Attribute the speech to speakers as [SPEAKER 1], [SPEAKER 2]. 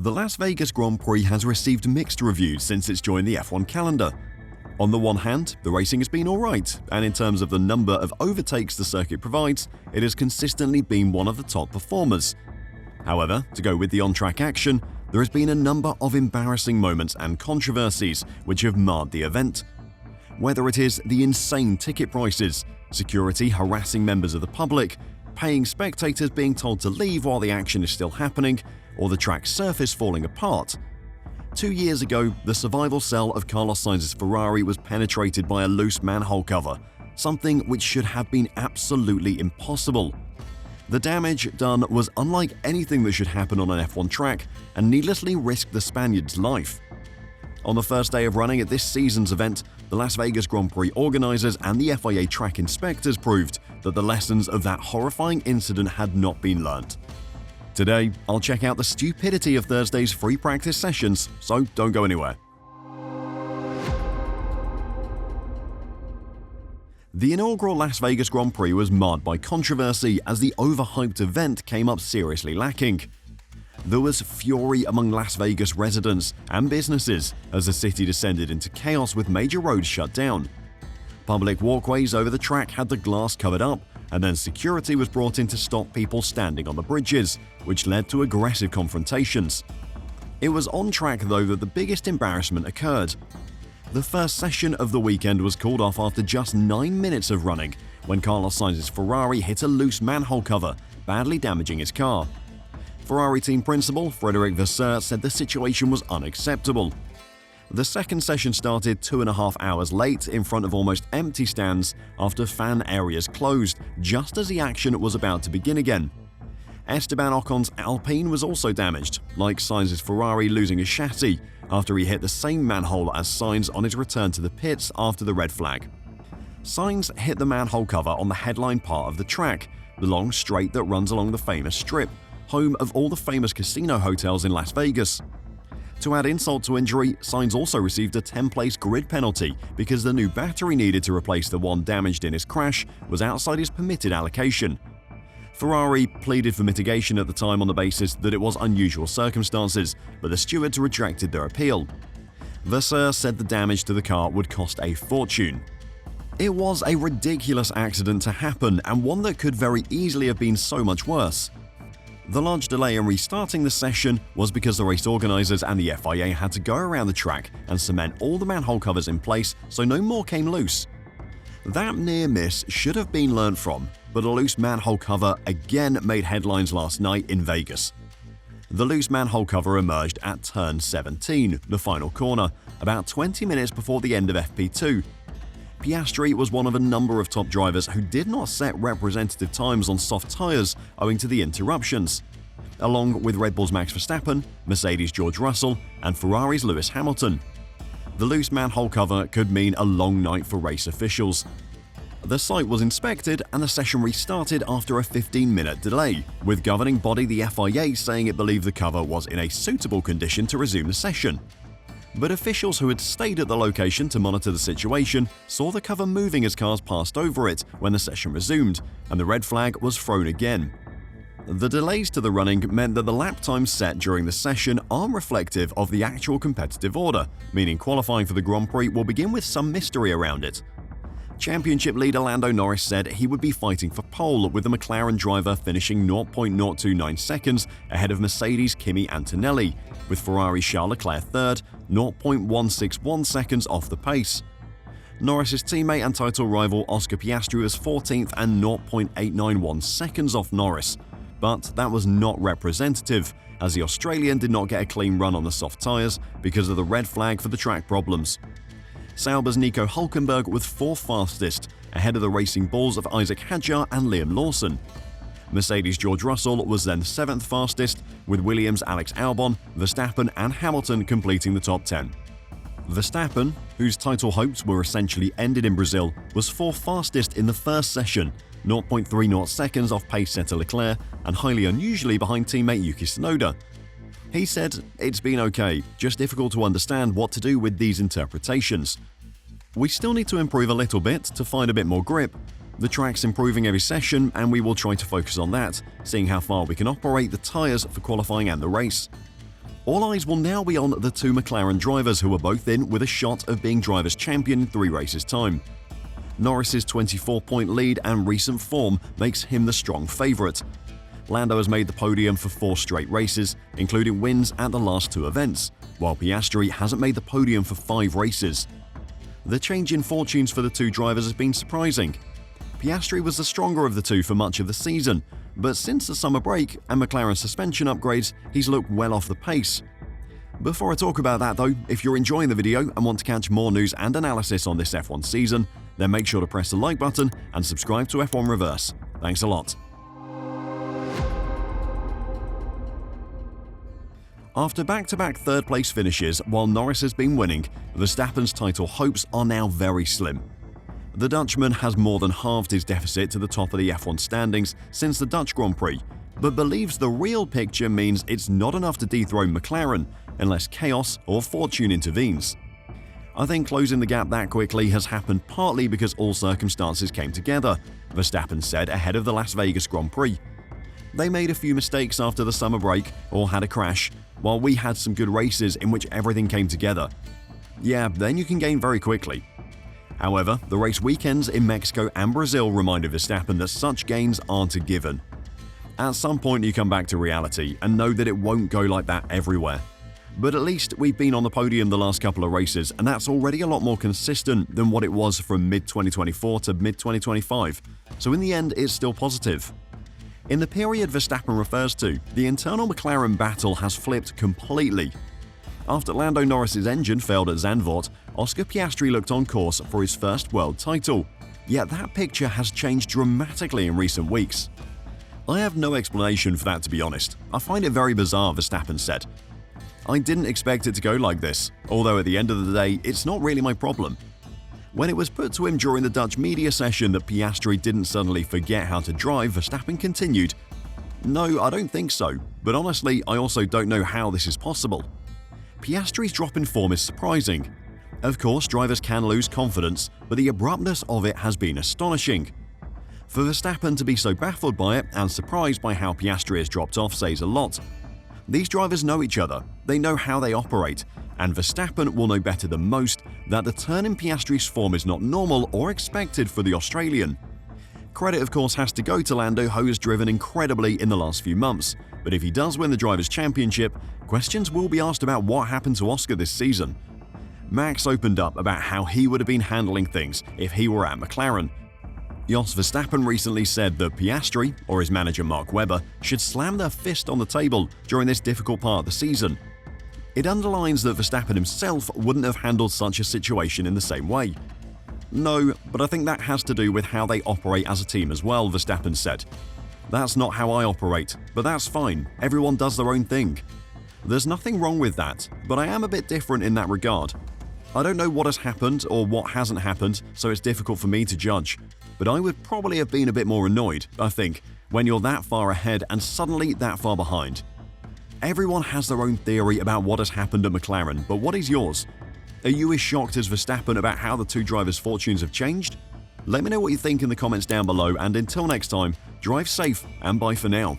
[SPEAKER 1] The Las Vegas Grand Prix has received mixed reviews since it's joined the F1 calendar. On the one hand, the racing has been alright, and in terms of the number of overtakes the circuit provides, it has consistently been one of the top performers. However, to go with the on-track action, there has been a number of embarrassing moments and controversies which have marred the event. Whether it is the insane ticket prices, security harassing members of the public, paying spectators being told to leave while the action is still happening, or the track's surface falling apart. 2 years ago, the survival cell of Carlos Sainz's Ferrari was penetrated by a loose manhole cover, something which should have been absolutely impossible. The damage done was unlike anything that should happen on an F1 track and needlessly risked the Spaniards' life. On the first day of running at this season's event, the Las Vegas Grand Prix organisers and the FIA track inspectors proved that the lessons of that horrifying incident had not been learnt. Today, I'll check out the stupidity of Thursday's free practice sessions, so don't go anywhere. The inaugural Las Vegas Grand Prix was marred by controversy as the overhyped event came up seriously lacking. There was fury among Las Vegas residents and businesses as the city descended into chaos with major roads shut down. Public walkways over the track had the glass covered up, and then security was brought in to stop people standing on the bridges, which led to aggressive confrontations. It was on track though that the biggest embarrassment occurred. The first session of the weekend was called off after just 9 minutes of running when Carlos Sainz's Ferrari hit a loose manhole cover, badly damaging his car. Ferrari team principal Frédéric Vasseur said the situation was unacceptable. The second session started 2.5 hours late in front of almost empty stands after fan areas closed just as the action was about to begin again. Esteban Ocon's Alpine was also damaged, like Sainz's Ferrari losing his chassis after he hit the same manhole as Sainz on his return to the pits after the red flag. Sainz hit the manhole cover on the headline part of the track, the long straight that runs along the famous Strip, home of all the famous casino hotels in Las Vegas. To add insult to injury, Sainz also received a 10-place grid penalty because the new battery needed to replace the one damaged in his crash was outside his permitted allocation. Ferrari pleaded for mitigation at the time on the basis that it was unusual circumstances, but the stewards rejected their appeal. Vasseur said the damage to the car would cost a fortune. It was a ridiculous accident to happen and one that could very easily have been so much worse. The large delay in restarting the session was because the race organisers and the FIA had to go around the track and cement all the manhole covers in place so no more came loose. That near miss should have been learned from, but a loose manhole cover again made headlines last night in Vegas. The loose manhole cover emerged at turn 17, the final corner, about 20 minutes before the end of FP2. Piastri was one of a number of top drivers who did not set representative times on soft tyres owing to the interruptions, along with Red Bull's Max Verstappen, Mercedes' George Russell, and Ferrari's Lewis Hamilton. The loose manhole cover could mean a long night for race officials. The site was inspected and the session restarted after a 15-minute delay, with governing body the FIA saying it believed the cover was in a suitable condition to resume the session. But officials who had stayed at the location to monitor the situation saw the cover moving as cars passed over it when the session resumed, and the red flag was thrown again. The delays to the running meant that the lap times set during the session aren't reflective of the actual competitive order, meaning qualifying for the Grand Prix will begin with some mystery around it. Championship leader Lando Norris said he would be fighting for pole, with the McLaren driver finishing 0.029 seconds ahead of Mercedes' Kimi Antonelli, with Ferrari's Charles Leclerc third, 0.161 seconds off the pace. Norris's teammate and title rival Oscar Piastri was 14th and 0.891 seconds off Norris, but that was not representative, as the Australian did not get a clean run on the soft tyres because of the red flag for the track problems. Sauber's Nico Hülkenberg was 4th fastest, ahead of the Racing Bulls of Isaac Hadjar and Liam Lawson. Mercedes' George Russell was then 7th fastest, with Williams' Alex Albon, Verstappen and Hamilton completing the top 10. Verstappen, whose title hopes were essentially ended in Brazil, was 4th fastest in the first session, 0.30 seconds off pace setter Leclerc and highly unusually behind teammate Yuki Tsunoda. He said, "It's been okay, just difficult to understand what to do with these interpretations. We still need to improve a little bit to find a bit more grip. The track's improving every session and we will try to focus on that, seeing how far we can operate the tyres for qualifying and the race." All eyes will now be on the two McLaren drivers who are both in with a shot of being drivers' champion in 3 races' time. Norris's 24-point lead and recent form makes him the strong favourite. Lando has made the podium for 4 straight races, including wins at the last 2 events, while Piastri hasn't made the podium for 5 races. The change in fortunes for the two drivers has been surprising. Piastri was the stronger of the two for much of the season, but since the summer break and McLaren suspension upgrades, he's looked well off the pace. Before I talk about that though, if you're enjoying the video and want to catch more news and analysis on this F1 season, then make sure to press the like button and subscribe to F1 Reverse. Thanks a lot. After back-to-back third-place finishes while Norris has been winning, Verstappen's title hopes are now very slim. The Dutchman has more than halved his deficit to the top of the F1 standings since the Dutch Grand Prix, but believes the real picture means it's not enough to dethrone McLaren unless chaos or fortune intervenes. I think closing the gap that quickly has happened partly because all circumstances came together, Verstappen said ahead of the Las Vegas Grand Prix. They made a few mistakes after the summer break or had a crash, while we had some good races in which everything came together. Yeah, then you can gain very quickly. However, the race weekends in Mexico and Brazil reminded Verstappen that such gains aren't a given. At some point you come back to reality and know that it won't go like that everywhere. But at least we've been on the podium the last couple of races, and that's already a lot more consistent than what it was from mid-2024 to mid-2025, so in the end it's still positive. In the period Verstappen refers to, the internal McLaren battle has flipped completely. After Lando Norris's engine failed at Zandvoort, Oscar Piastri looked on course for his first world title. Yet that picture has changed dramatically in recent weeks. I have no explanation for that, to be honest. I find it very bizarre, Verstappen said. I didn't expect it to go like this, although at the end of the day, it's not really my problem. When it was put to him during the Dutch media session that Piastri didn't suddenly forget how to drive, Verstappen continued, "No, I don't think so, but honestly, I also don't know how this is possible." Piastri's drop in form is surprising. Of course, drivers can lose confidence, but the abruptness of it has been astonishing. For Verstappen to be so baffled by it and surprised by how Piastri has dropped off says a lot. These drivers know each other, they know how they operate, and Verstappen will know better than most that the turn in Piastri's form is not normal or expected for the Australian. Credit of course has to go to Lando, who has driven incredibly in the last few months, but if he does win the Drivers' Championship, questions will be asked about what happened to Oscar this season. Max opened up about how he would have been handling things if he were at McLaren. Jos Verstappen recently said that Piastri, or his manager Mark Webber, should slam their fist on the table during this difficult part of the season. It underlines that Verstappen himself wouldn't have handled such a situation in the same way. No, but I think that has to do with how they operate as a team as well, Verstappen said. That's not how I operate, but that's fine, everyone does their own thing. There's nothing wrong with that, but I am a bit different in that regard. I don't know what has happened or what hasn't happened, so it's difficult for me to judge. But I would probably have been a bit more annoyed, I think, when you're that far ahead and suddenly that far behind. Everyone has their own theory about what has happened at McLaren, but what is yours? Are you as shocked as Verstappen about how the two drivers' fortunes have changed? Let me know what you think in the comments down below, and until next time, drive safe and bye for now.